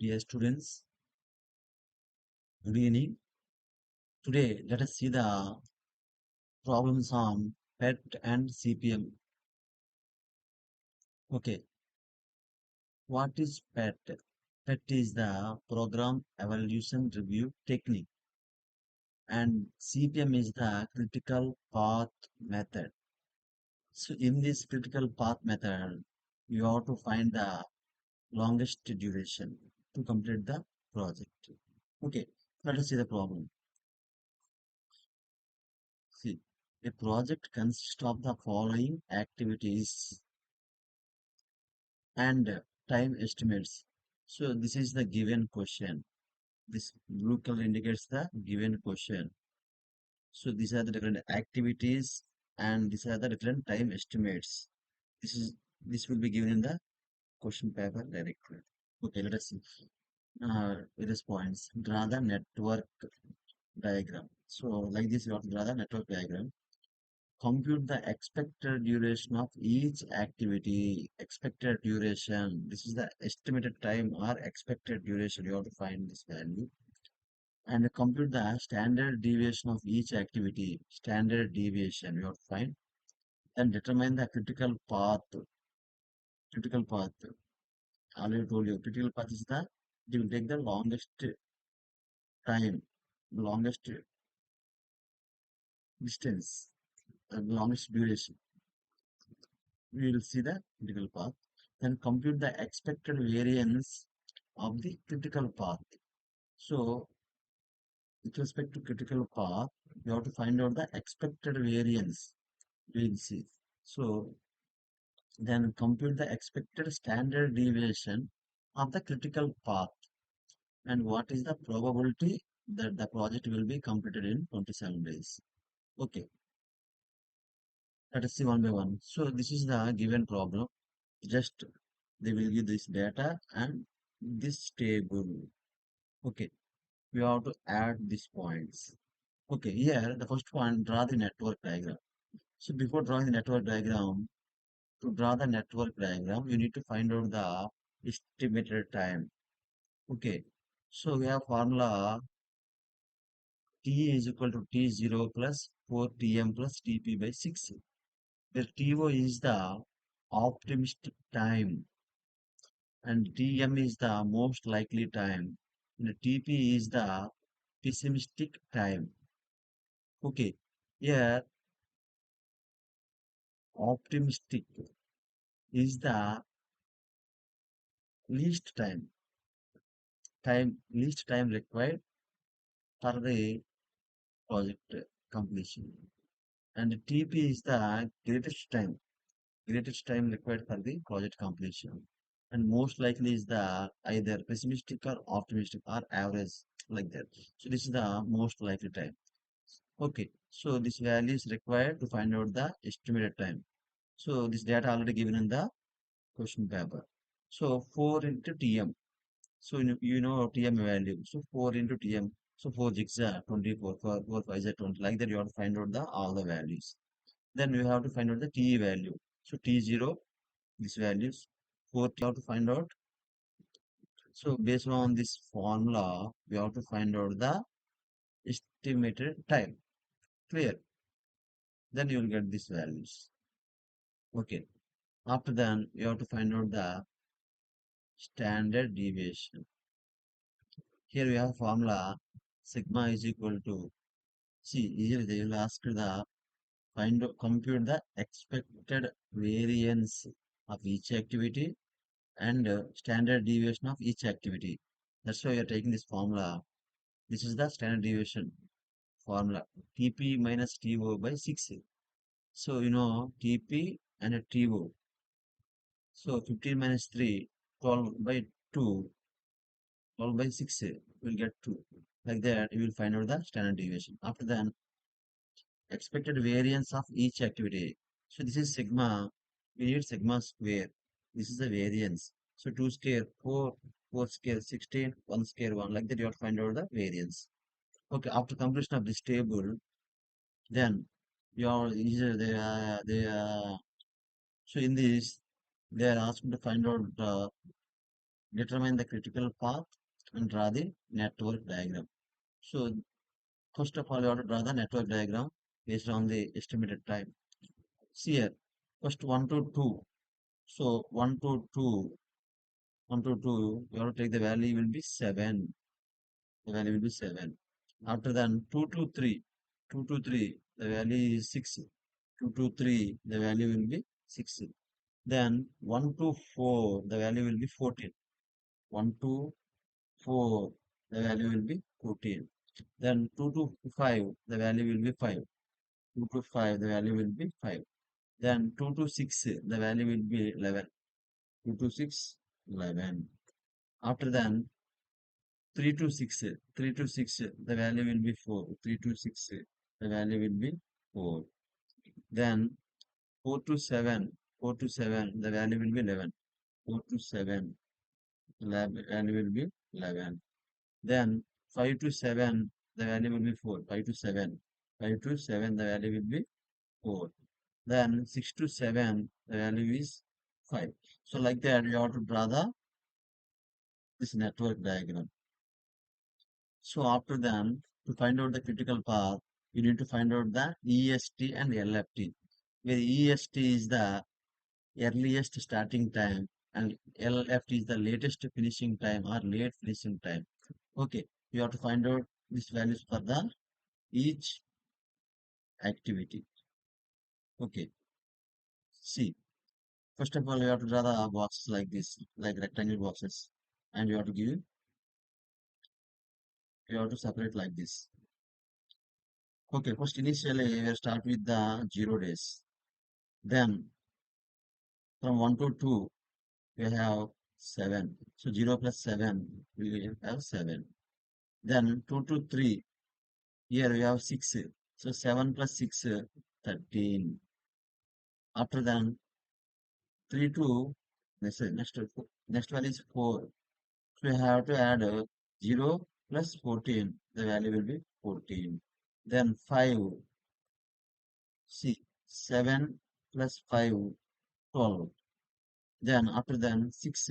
Dear students, good evening. Today, let us see the problems on PET and CPM. Okay, what is PET? PET is the Program Evaluation Review Technique, and CPM is the Critical Path Method. So, in this critical path method, you have to find the longest duration to complete the project. Okay, let us see the problem. See, a project consists of the following activities and time estimates. So this is the given question. This blue color indicates the given question. So these are the different activities and these are the different time estimates. This will be given in the question paper directly. Okay, let us see. Various points. Draw the network diagram. So like this, you have to draw the network diagram. Compute the expected duration of each activity. Expected duration. This is the estimated time or expected duration. You have to find this value. And compute the standard deviation of each activity. Standard deviation you have to find. Then determine the critical path. Critical path. I already told you. Critical path is the it will take the longest time, longest distance, longest duration. We will see the critical path. Then compute the expected variance of the critical path. So, with respect to critical path, you have to find out the expected variance. We will see. So, then compute the expected standard deviation of the critical path and what is the probability that the project will be completed in 27 days. Okay, let us see one by one. So, this is the given problem. Just they will give this data and this table. Okay, we have to add these points. Okay, here the first one, draw the network diagram. So before drawing the network diagram, to draw the network diagram, you need to find out the estimated time. Okay, so we have formula T is equal to T0 plus 4Tm plus Tp by 6. Where TO is the optimistic time and Tm is the most likely time and Tp is the pessimistic time. Okay, here optimistic is the least time required for the project completion, and TP is the greatest time required for the project completion, and most likely is the either pessimistic or optimistic or average like that. So this is the most likely time. Okay, so this value is required to find out the estimated time. So this data already given in the question paper. So 4 into Tm. So you know TM value. So 4 into TM. So 4 gigs are 24, 4 5 are 20. Like that, you have to find out the all the values. Then you have to find out the T value. So T0, these values. 4 you have to find out. So based on this formula, we have to find out the estimated time. Clear? Then you will get these values. Okay. After then, you have to find out the standard deviation. Here we have formula sigma is equal to, see, here they will ask the compute the expected variance of each activity and standard deviation of each activity. That's why we are taking this formula. This is the standard deviation formula. TP minus TO by 6. So, TP and a TO. So, 15 minus 3, 12 by 2, 12 by 6 will get 2. Like that, you will find out the standard deviation. After that, expected variance of each activity. So this is sigma. We need sigma square. This is the variance. So 2 square 4, 4 square 16, 1 square 1. Like that you have to find out the variance. Okay, after completion of this table, then your they, so in this they are asked to find out determine the critical path and draw the network diagram. So first of all, you have to draw the network diagram based on the estimated time. See here, first 1 to 2. So 1 to 2, 1 to 2, you have to take the value will be 7. The value will be 7. After then 2 to 3, 2 to 3, the value is 6. 2 to 3, the value will be 6. Then 1 to 4, the value will be 14. 1 to 4, the value will be 14. Then 2 to 5, the value will be 5. 2 to 5, the value will be 5. Then 2 to 6, the value will be 11. 2 to 6, 11. After then 3 to 6, 3 to 6, the value will be 4. 3 to 6, the value will be 4. Then 4 to 7, 4 to 7, the value will be 11. 4 to 7, value will be 11. Then 5 to 7, the value will be 4. 5 to 7. 5 to 7, the value will be 4. Then 6 to 7, the value is 5. So like that, you have to draw this network diagram. So after then, to find out the critical path, you need to find out the EST and LFT. Where EST is the earliest starting time and LFT is the latest finishing time or late finishing time. Okay, you have to find out these values for the each activity. Okay, see, first of all, you have to draw the boxes like this, like rectangle boxes, and you have to separate like this. Okay, first initially we will start with the 0 days. Then from 1 to 2, we have 7. So 0 plus 7, we have 7. Then 2 to 3, here we have 6. So 7 plus 6, 13. After then 3 to next value is 4. So we have to add 0 plus 14. The value will be 14. Then 5, see, 7 plus 5, 12. Then after then 6.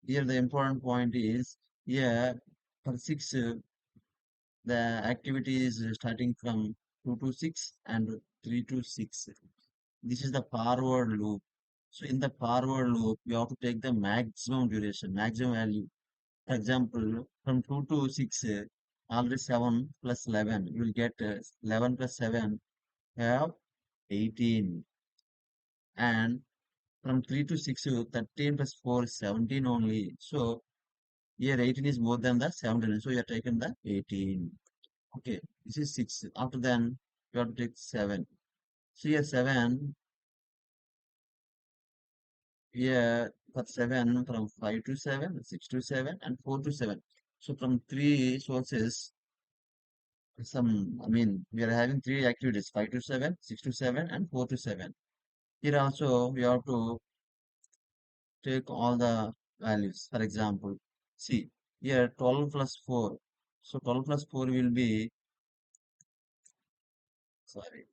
Here the important point is, here for 6, the activity is starting from 2 to 6 and 3 to 6. This is the forward loop. So in the forward loop, you have to take the maximum duration, maximum value. For example, from 2 to 6, already 7 plus 11, you will get 11 plus 7, have 18. And from 3 to 6, 13 plus 4 is 17 only. So here 18 is more than the 17. So you are taking the 18. Okay, this is 6. After then, you have to take 7. So here 7, here for 7 from 5 to 7, 6 to 7, and 4 to 7. So from three sources, we are having three activities, 5 to 7, 6 to 7, and 4 to 7. Here also, we have to take all the values. For example, see, here 12 plus 4. So 12 plus 4 will be, sorry,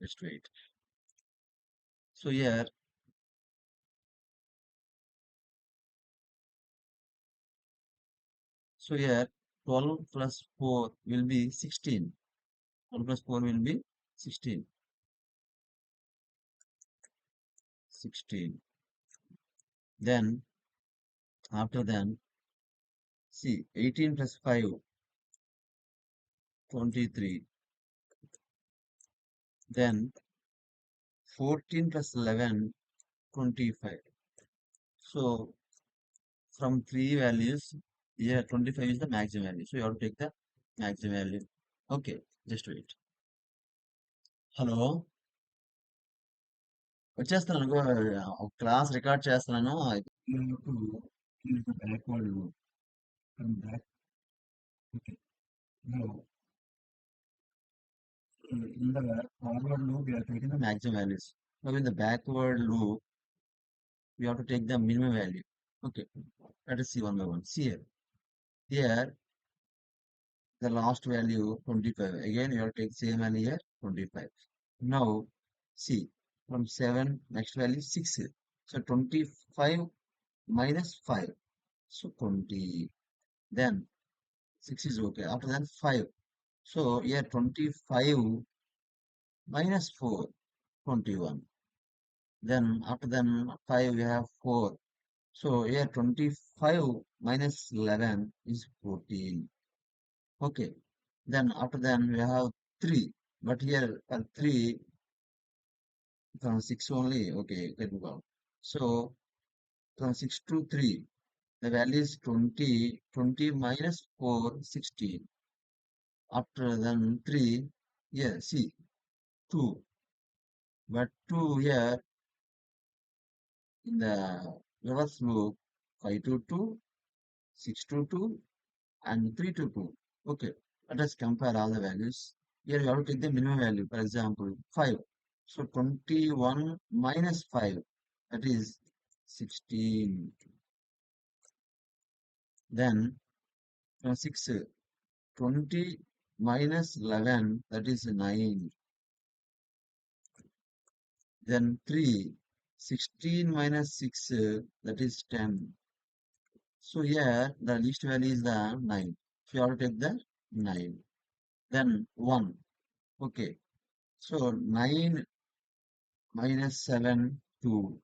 just wait. So here 12 plus 4 will be 16. 12 plus 4 will be 16. 16. Then after then, see, 18 plus 5, 23. Then 14 plus 11, 25. So from three values, here 25 is the maximum value. So you have to take the maximum value. Okay, just wait. Hello, వచ్చేస్తున్నాను, class record చేస్తున్నాను. Backward back. Okay. Now, in the forward loop, we are taking the maximum values. Now, in the backward loop, we have to take the minimum value. Okay. Let us see one by one. See here. Here, the last value 25. Again, you have to take same value here 25. Now, see, from 7, next value 6. So 25 minus 5. So 20. Then 6 is okay. After that 5. So here 25 minus 4, 21. Then after then 5 we have 4. So here 25 minus 11 is 14. Okay. Then after then we have 3. But here 3 from 6 only. Okay, let me go. So from 6 to 3, the value is 20. 20 minus 4, 16. After then 3, yeah, see, 2. But 2 here in the reverse loop, 5 to 2, 6 to 2, and 3 to 2. Okay, let us compare all the values. Here we have to take the minimum value, for example, 5. So 21 minus 5, that is 16. Then 6, 20 minus 11, that is 9. Then 3, 16 minus 6, that is 10. So here the least value is the 9. So you have to take the 9. Then 1. Okay. So 9 minus 7, 2.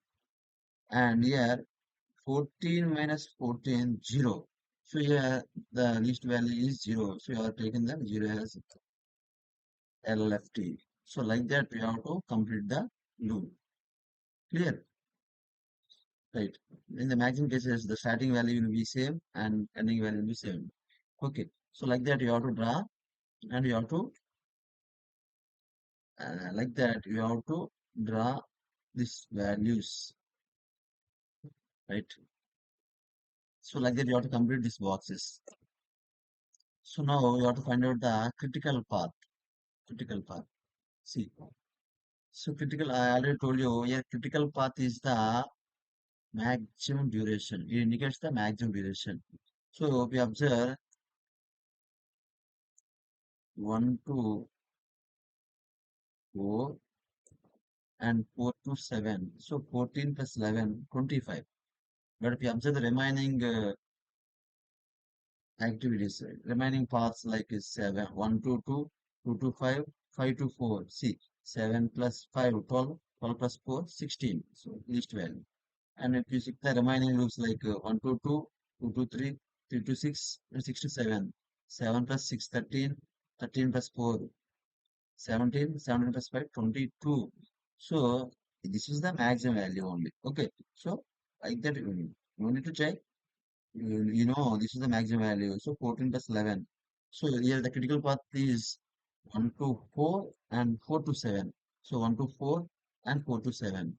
And here 14 minus 14, 0. So here the least value is 0. So you are taking the 0 as LFT. So like that we have to complete the loop. Clear? Right. In the maximum cases, the starting value will be same and ending value will be same. Okay. So like that you have to draw and you have to like that you have to draw these values, right? So like that you have to complete these boxes. So now you have to find out the critical path. Critical path. See. So critical, I already told you, yeah, critical path is the maximum duration. It indicates the maximum duration. So we observe 1 to 4 and 4 to 7. So 14 plus 11, 25. But if you observe the remaining activities, remaining paths like is 7, 1 to 2, 2 to 5, 5 to 4. See, 7 plus 5, 12, 12 plus 4, 16. So least value. And if you see the remaining loops like 1 to 2, 2 to 3, 3 to 6, and 6 to 7. 7 plus 6, 13, 13 plus 4, 17, 17 plus 5, 22. So this is the maximum value only. Okay. So like that, you need to check. You know, this is the maximum value. So 14 plus 11. So here the critical path is 1 to 4 and 4 to 7. So 1 to 4 and 4 to 7.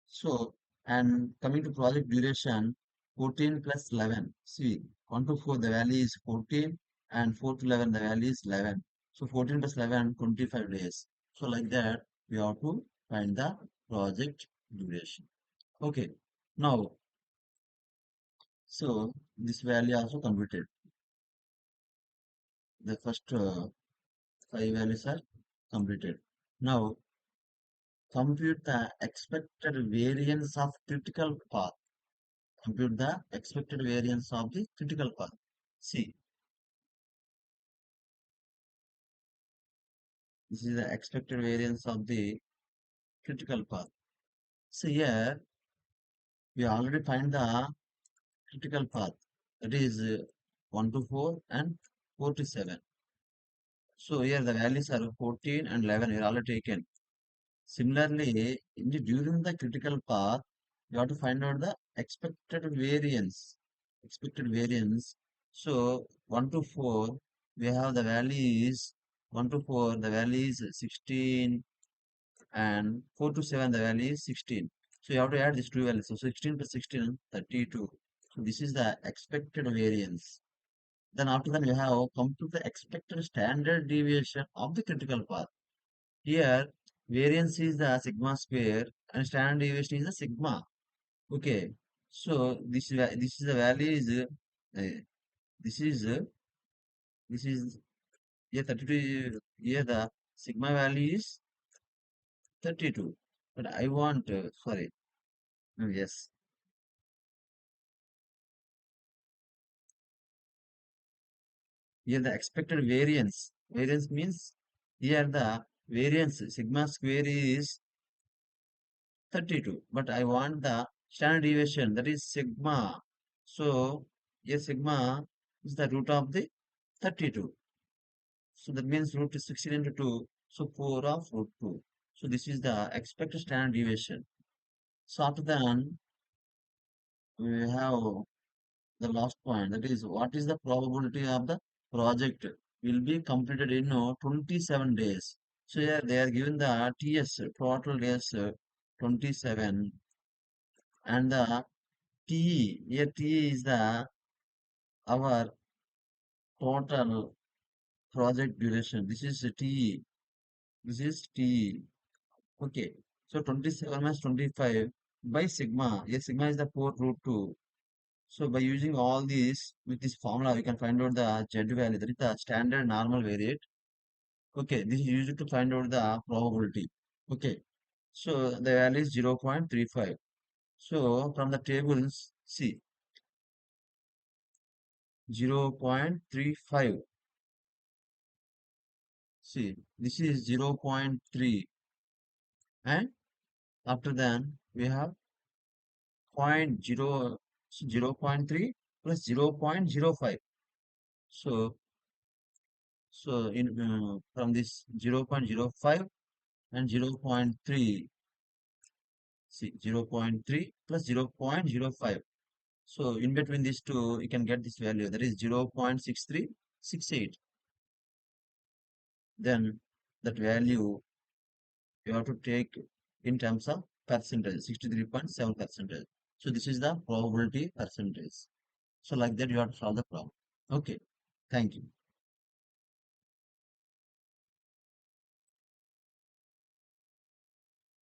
So, and coming to project duration, 14 plus 11. See, 1 to 4, the value is 14, and 4 to 11, the value is 11. So, 14 plus 11, 25 days. So, like that, we have to find the project duration. Okay, now, so this value also computed. The first 5 values are completed. Now, compute the expected variance of critical path. Compute the expected variance of the critical path. See, this is the expected variance of the critical path. So here we already find the critical path, that is 1 to 4 and 4 to 7. So here the values are 14 and 11 are already taken. Similarly, during the critical path, you have to find out the expected variance. Expected variance. So 1 to 4, we have the value is 1 to 4, the value is 16, and 4 to 7, the value is 16. So you have to add these two values. So 16 plus 16, 32. So this is the expected variance. Then after that, you have come to the expected standard deviation of the critical path. Here, variance is the sigma square and standard deviation is the sigma. Okay. So this is the value is this is this is here 32. Here the sigma value is 32. But I want sorry. Yes. Here the expected variance. Variance means here the variance sigma square is 32, but I want the standard deviation, that is sigma. So here sigma is the root of the 32. So that means root is 16 into 2. So 4 of root 2. So this is the expected standard deviation. So after that, we have the last point, that is what is the probability of the project will be completed in 27 days. So here they are given the TS, total days 27, and the TE, here TE is the our total project duration. This is TE, this is TE. Okay, so 27 minus 25 by sigma. Here sigma is the 4 root 2. So by using all these with this formula, we can find out the Z value, that is the standard normal variate. Okay, this is used to find out the probability. Okay, so the value is 0.35. So from the tables, see 0.35. See, this is 0.3, and after that we have point 0, 0.3 plus 0.05. So in from this 0.05 and 0.3, see 0.3 plus 0.05. So in between these two, you can get this value, that is 0.6368. Then that value you have to take in terms of percentage, 63.7 percentage. So this is the probability percentage. So like that you have to solve the problem. Okay, thank you.